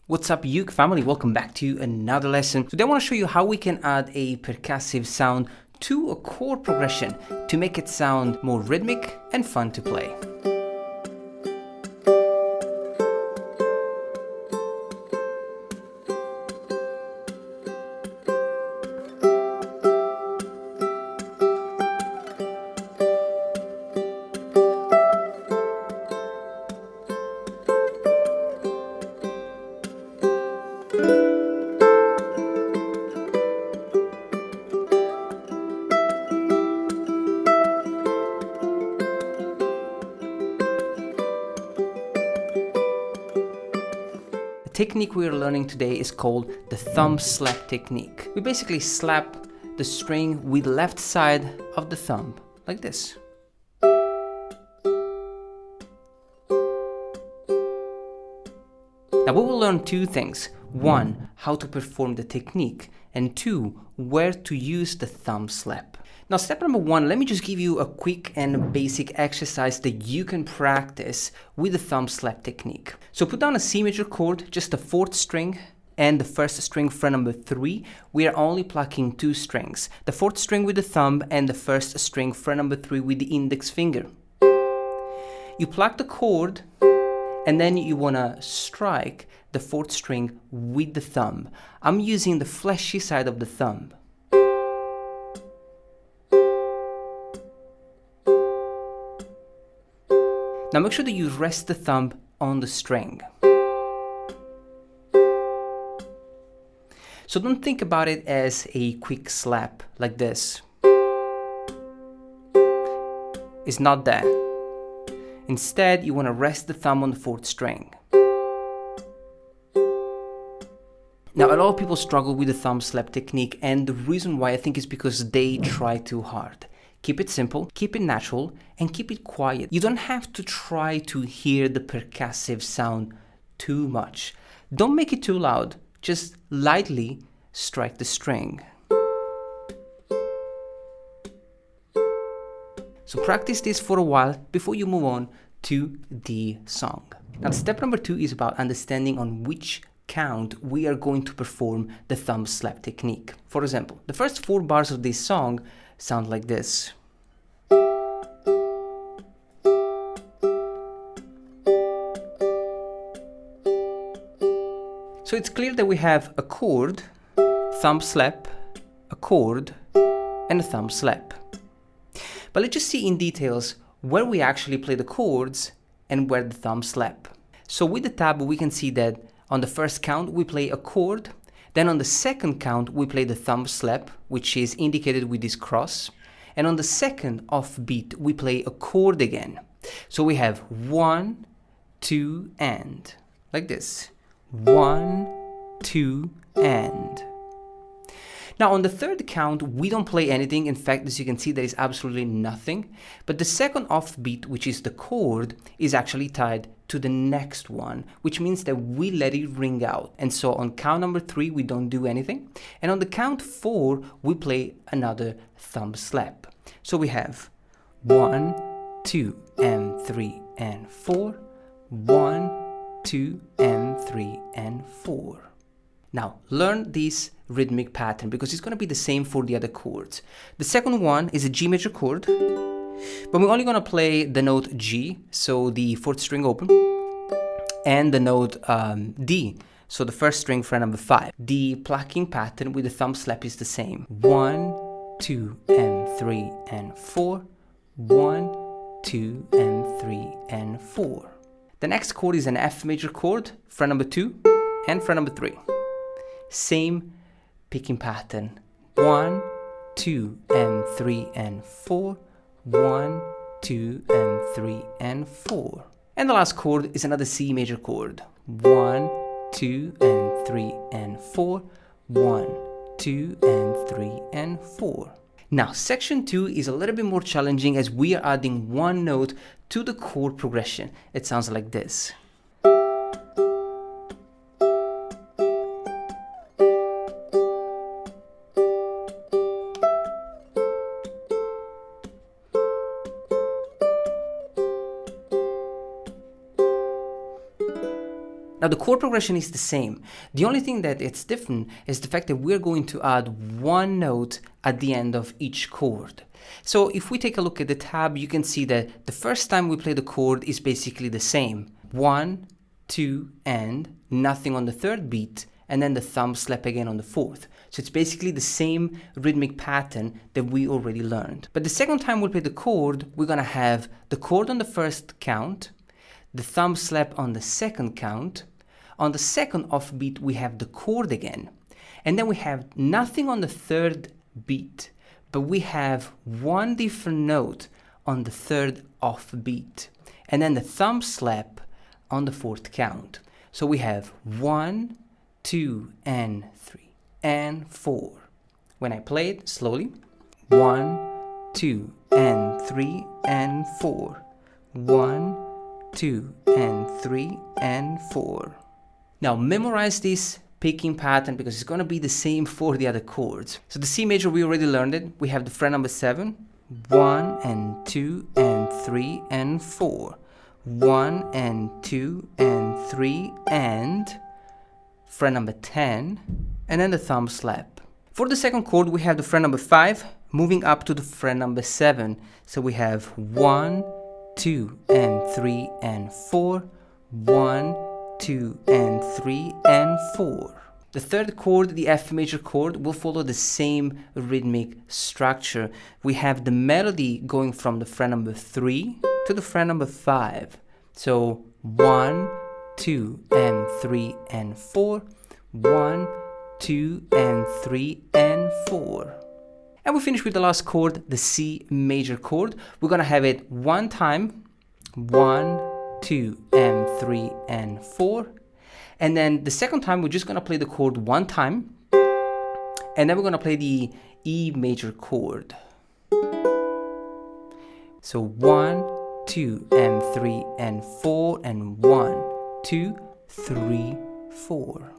What's up, uke family? Welcome back to another lesson. Today I want to show you how we can add a percussive sound to a chord progression to make it sound more rhythmic and fun to play. The technique we are learning today is called the thumb slap technique. We basically slap the string with the left side of the thumb, like this. Now we will learn two things. One, how to perform the technique, and two, where to use the thumb slap. Now step number one, let me just give you a quick and basic exercise that you can practice with the thumb slap technique. So put down a C major chord, just the fourth string and the first string fret number 3. We are only plucking two strings, the fourth string with the thumb and the first string fret number 3 with the index finger. You pluck the chord and then you want to strike the fourth string with the thumb. I'm using the fleshy side of the thumb. Now make sure that you rest the thumb on the string. So don't think about it as a quick slap like this. It's not that. Instead, you want to rest the thumb on the fourth string. Now, a lot of people struggle with the thumb slap technique, and the reason why I think is because they try too hard. Keep it simple, keep it natural, and keep it quiet. You don't have to try to hear the percussive sound too much. Don't make it too loud, just lightly strike the string. So practice this for a while before you move on to the song. Now step number 2 is about understanding on which count we are going to perform the thumb slap technique. For example, the first 4 bars of this song sound like this. So it's clear that we have a chord, thumb slap, a chord, and a thumb slap. But let's just see in details where we actually play the chords and where the thumb slap. So with the tab we can see that on the first count we play a chord, then on the second count we play the thumb slap, which is indicated with this cross, and on the second off beat we play a chord again. So we have 1, 2, and, like this. 1, 2, and. Now on the third count we don't play anything. In fact, as you can see, there is absolutely nothing. But the second off beat, which is the chord, is actually tied to the next one, which means that we let it ring out. And so on count number 3 we don't do anything, and on the count 4 we play another thumb slap. So we have 1, 2, and 3, and 4. 1, 2, and 3, and 4. Now learn this rhythmic pattern because it's going to be the same for the other chords. The second one is a G major chord, but we're only going to play the note G, so the fourth string open, and the note D, so the first string fret number 5. The plucking pattern with the thumb slap is the same. 1, 2, and 3, and 4. 1, 2, and 3, and 4. The next chord is an F major chord, fret number 2, and fret number 3. Same picking pattern. 1, 2, and 3, and 4. 1, 2, and 3, and 4. And the last chord is another C major chord. 1, 2, and 3, and 4. 1, 2, and 3, and 4. Now, section 2 is a little bit more challenging as we are adding one note to the chord progression. It sounds like this. Now the chord progression is the same. The only thing that it's different is the fact that we're going to add one note at the end of each chord. So if we take a look at the tab, you can see that the first time we play the chord is basically the same. 1, 2, and nothing on the third beat, and then the thumb slap again on the fourth. So it's basically the same rhythmic pattern that we already learned. But the second time we play the chord, we're gonna have the chord on the first count, the thumb slap on the second count. On the second off beat, we have the chord again. And then we have nothing on the third beat, but we have one different note on the third off beat. And then the thumb slap on the fourth count. So we have 1, 2, and 3, and 4. When I play it slowly, 1, 2, and 3, and 4. 1, 2, and 3, and 4. Now memorize this picking pattern because it's going to be the same for the other chords. So the C major, we already learned it. We have the fret number 7, 1 and 2 and 3 and 4. 1 and 2 and 3 and fret number 10, and then the thumb slap. For the second chord, we have the fret number 5 moving up to the fret number 7. So we have 1, 2 and 3 and 4. 1, 2 and 3 and 4. The third chord, the F major chord, will follow the same rhythmic structure. We have the melody going from the fret number 3 to the fret number 5. So 1, 2 and 3 and 4. 1, 2 and 3 and 4. And we finish with the last chord, the C major chord. We're gonna have it one time. 1, 2 and 3 and 4. And then the second time we're just gonna play the chord one time, and then we're gonna play the E major chord. So 1, 2 and 3 and 4, and 1, 2, 3, 4.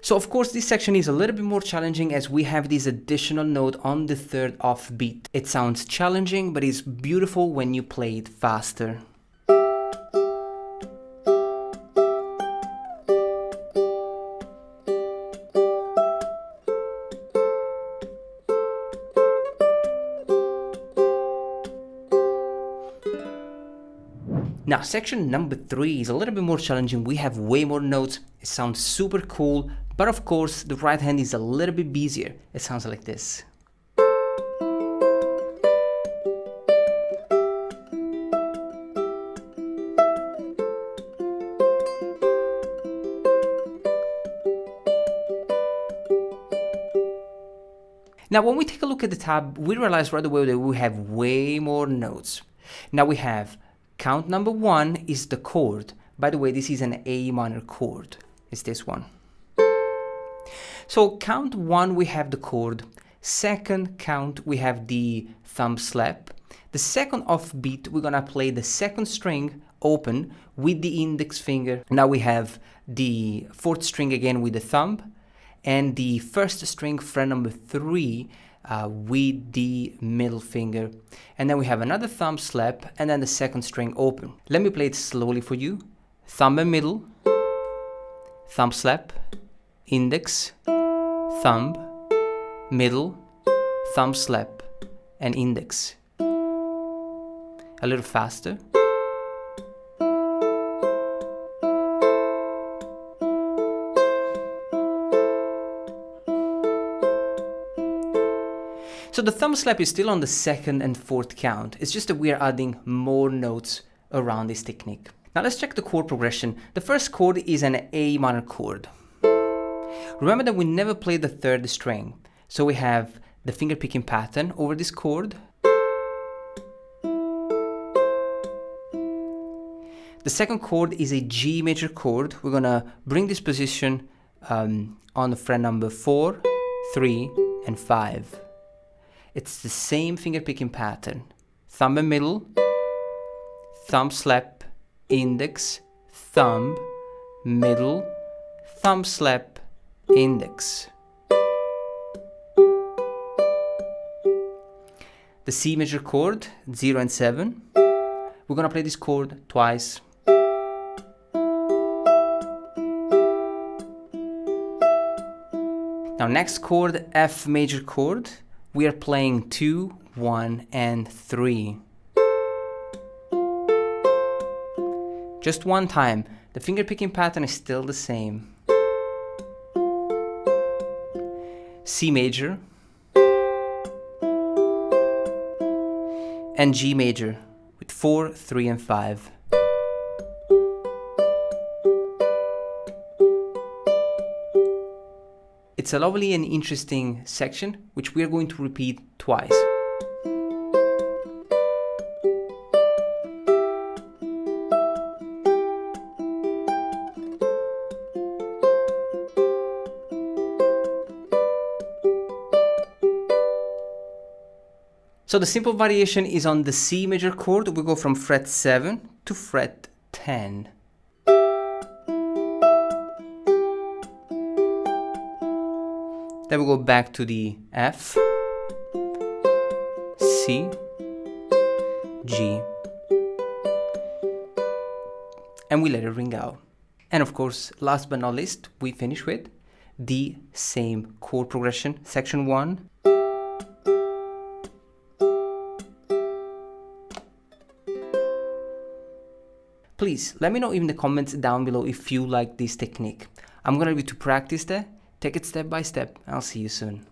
So of course this section is a little bit more challenging as we have this additional note on the third off beat. It sounds challenging, but it's beautiful when you play it faster. Now section number 3 is a little bit more challenging. We have way more notes. It sounds super cool, but of course the right hand is a little bit busier. It sounds like this. Now when we take a look at the tab, we realize right away that we have way more notes. Now we have count number 1 is the chord. By the way, this is an A minor chord. It's this one. So count 1 we have the chord. Second count we have the thumb slap. The second off beat we're gonna play the second string open with the index finger. Now we have the fourth string again with the thumb, and the first string fret number 3 with the middle finger, and then we have another thumb slap and then the second string open. Let me play it slowly for you. Thumb and middle, thumb slap, index, thumb, middle, thumb slap, and index. A little faster. So the thumb slap is still on the second and fourth count. It's just that we are adding more notes around this technique. Now let's check the chord progression. The first chord is an A minor chord. Remember that we never played the third string. So we have the finger picking pattern over this chord. The second chord is a G major chord. We're gonna bring this position on the fret number 4, 3, and 5. It's the same finger picking pattern. Thumb and middle, thumb slap, index, thumb, middle, thumb slap, index. The C major chord, 0 and 7. We're gonna play this chord twice. Now next chord, F major chord, we are playing 2, 1, and 3. Just one time. The finger picking pattern is still the same. C major and G major with 4, 3, and 5. It's a lovely and interesting section which we are going to repeat twice. So the simple variation is on the C major chord. We go from fret 7 to fret 10. Then we go back to the F, C, G, and we let it ring out. And of course, last but not least, we finish with the same chord progression, section 1. Please let me know in the comments down below if you like this technique. I'm gonna leave you to practice that. Take it step by step. I'll see you soon.